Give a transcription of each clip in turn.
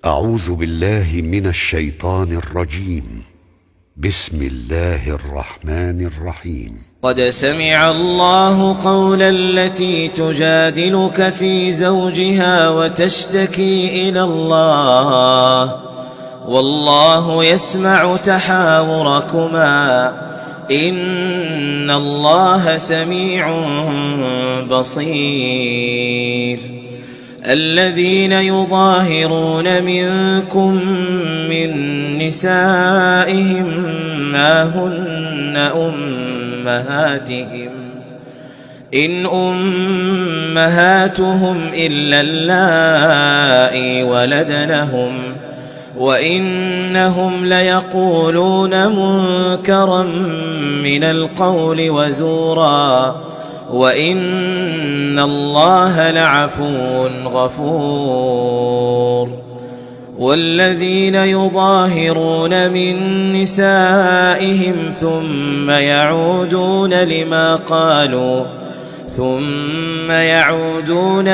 أعوذ بالله من الشيطان الرجيم. بسم الله الرحمن الرحيم. قد سمع الله قول التي تجادلك في زوجها وتشتكي إلى الله والله يسمع تحاوركما إن الله سميع بصير. الذين يظاهرون منكم من نسائهم ما هن أمهاتهم إن أمهاتهم إلا اللائي ولدنهم وإنهم ليقولون منكرا من القول وزورا وإن الله لعفو غفور. والذين يظاهرون من نسائهم ثم يعودون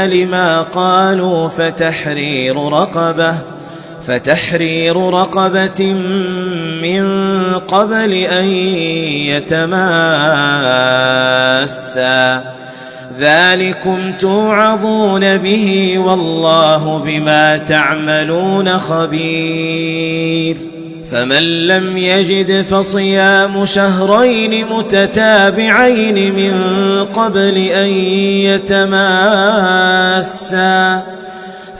لما قالوا فتحرير رقبة من قبل أن يتماسا ذلكم توعظون به والله بما تعملون خبير. فمن لم يجد فصيام شهرين متتابعين من قبل أن يتماسا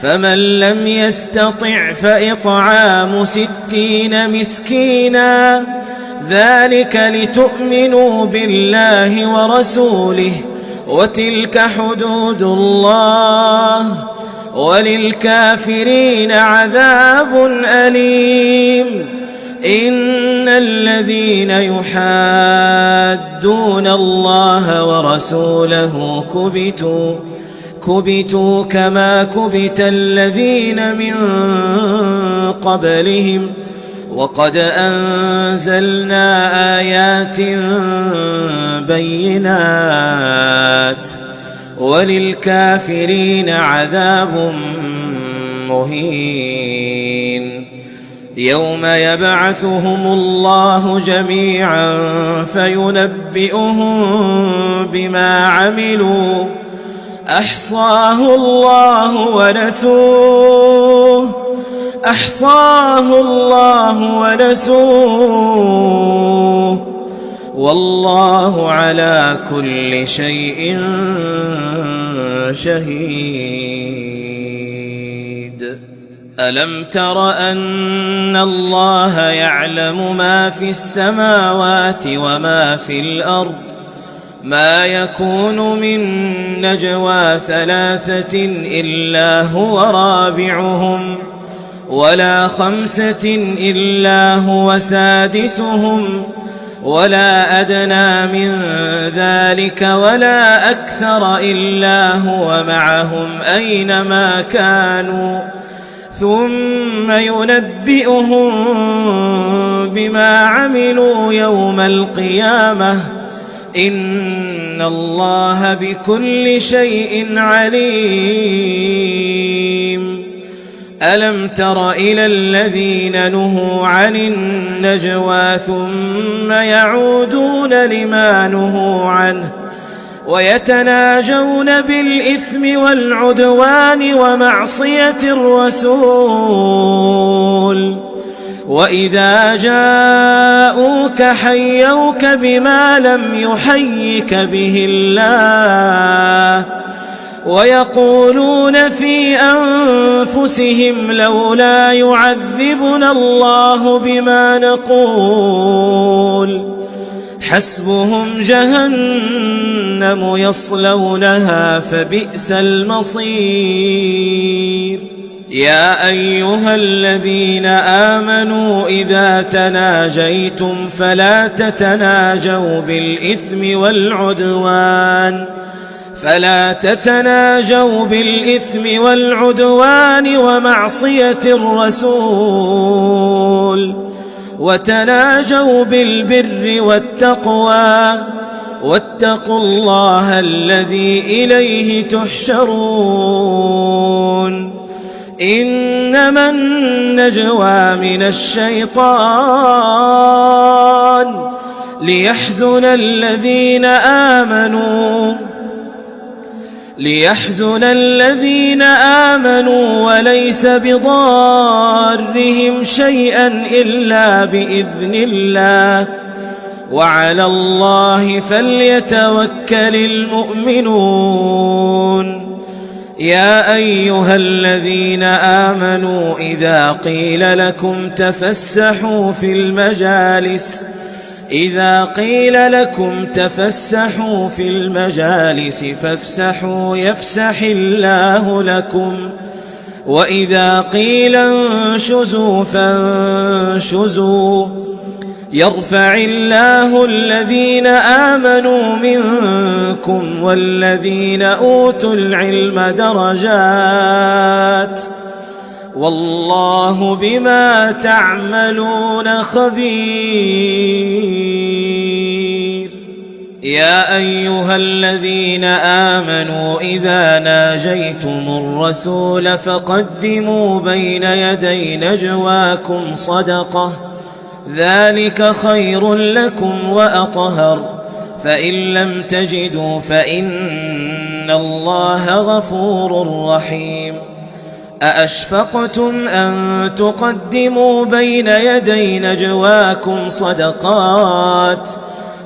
فمن لم يستطع فإطعام 60 مسكينا ذلك لتؤمنوا بالله ورسوله وتلك حدود الله وللكافرين عذاب أليم. إن الذين يحادون الله ورسوله كبتوا كما كبت الذين من قبلهم وقد أنزلنا آيات بينات وللكافرين عذاب مهين. يوم يبعثهم الله جميعا فينبئهم بما عملوا أحصاه الله ونسوه والله على كل شيء شهيد. ألم تر أن الله يعلم ما في السماوات وما في الأرض ما يكون من نجوى 3 إلا هو رابعهم ولا 5 إلا هو سادسهم ولا أدنى من ذلك ولا أكثر إلا هو معهم أينما كانوا ثم ينبئهم بما عملوا يوم القيامة إن الله بكل شيء عليم. ألم تر إلى الذين نهوا عن النجوى ثم يعودون لما نهوا عنه ويتناجون بالإثم والعدوان ومعصية الرسول وإذا جاءوك حيوك بما لم يحيك به الله ويقولون في أنفسهم لولا يعذبنا الله بما نقول حسبهم جهنم يصلونها فبئس المصير. يا أيها الذين آمنوا إذا تناجيتم فلا تتناجوا بالإثم والعدوان ومعصية الرسول وتناجوا بالبر والتقوى واتقوا الله الذي إليه تحشرون. إنما النجوى من الشيطان ليحزن الذين آمنوا وليس بضارهم شيئا إلا بإذن الله وعلى الله فليتوكل المؤمنون. يا أيها الذين آمنوا إذا قيل لكم تفسحوا في المجالس فافسحوا يفسح الله لكم، وإذا قيل انشزوا فانشزوا يرفع الله الذين آمنوا منكم والذين أوتوا العلم درجات، والله بما تعملون خبير. يا أيها الذين آمنوا إذا ناجيتم الرسول فقدموا بين يدي نجواكم صدقة، ذلك خير لكم وأطهر، فإن لم تجدوا فإن الله غفور رحيم. أأشفقتم أن تقدموا بين يدي نجواكم صدقات،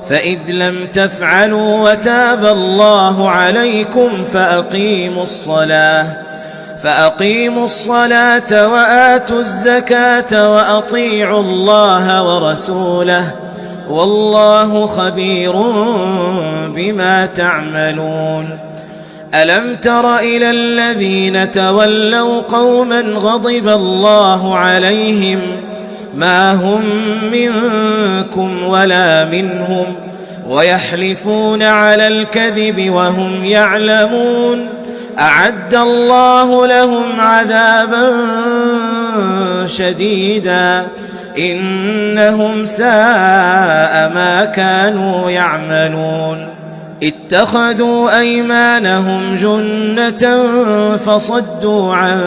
فإذ لم تفعلوا وتاب الله عليكم فأقيموا الصلاة وآتوا الزكاة وأطيعوا الله ورسوله، والله خبير بما تعملون. ألم تر إلى الذين تولوا قوما غضب الله عليهم ما هم منكم ولا منهم ويحلفون على الكذب وهم يعلمون، أعد الله لهم عذابا شديدا إنهم ساء ما كانوا يعملون. اتخذوا أيمانهم جنة فصدوا عن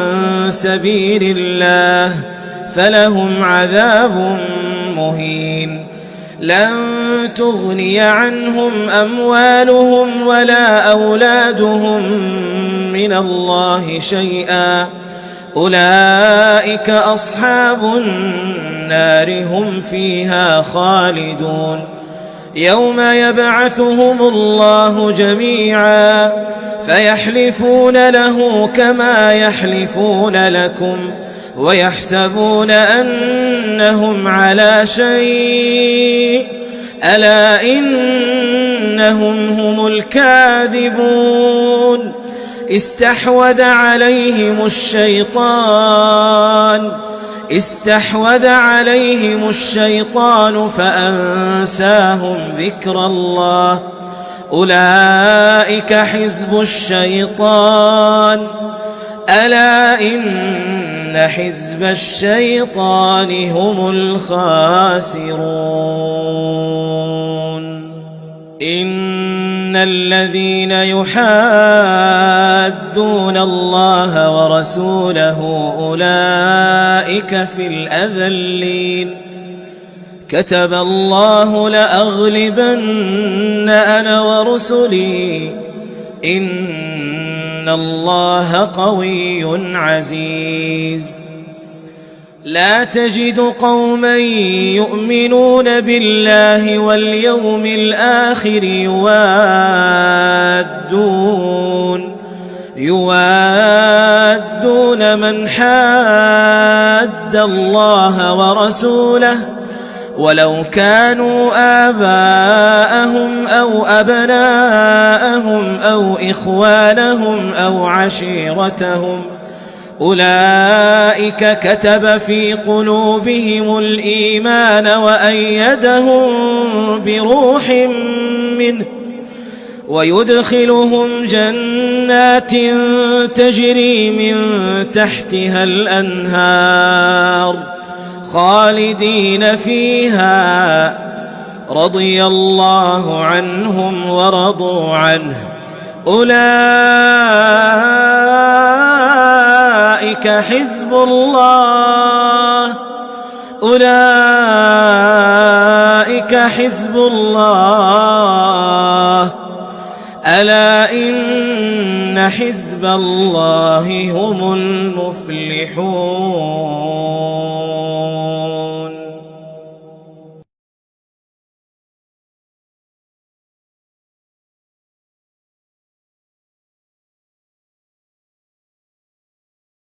سبيل الله فلهم عذاب مهين. لن تغني عنهم أموالهم ولا أولادهم من الله شيئا، أولئك أصحاب النار هم فيها خالدون. يوم يبعثهم الله جميعا فيحلفون له كما يحلفون لكم ويحسبون أنهم على شيء، ألا إنهم هم الكاذبون. استحوذ عليهم الشيطان فأنساهم ذكر الله، أولئك حزب الشيطان، ألا إن حزب الشيطان هم الخاسرون. إن الذين يحادون الله ورسوله أولئك في الأذلين. كتب الله لأغلبن أنا ورسلي إن الله قوي عزيز. لا تجد قوما يؤمنون بالله واليوم الآخر يوادون من حاد الله ورسوله ولو كانوا آباءهم أو أبناءهم أو إخوانهم أو عشيرتهم، أولئك كتب في قلوبهم الإيمان وأيدهم بروح منه ويدخلهم جنات تجري من تحتها الأنهار خالدين فيها، رضي الله عنهم ورضوا عنه، أولئك أولئك حزب الله أولئك حزب الله ألا إن حزب الله هم المفلحون.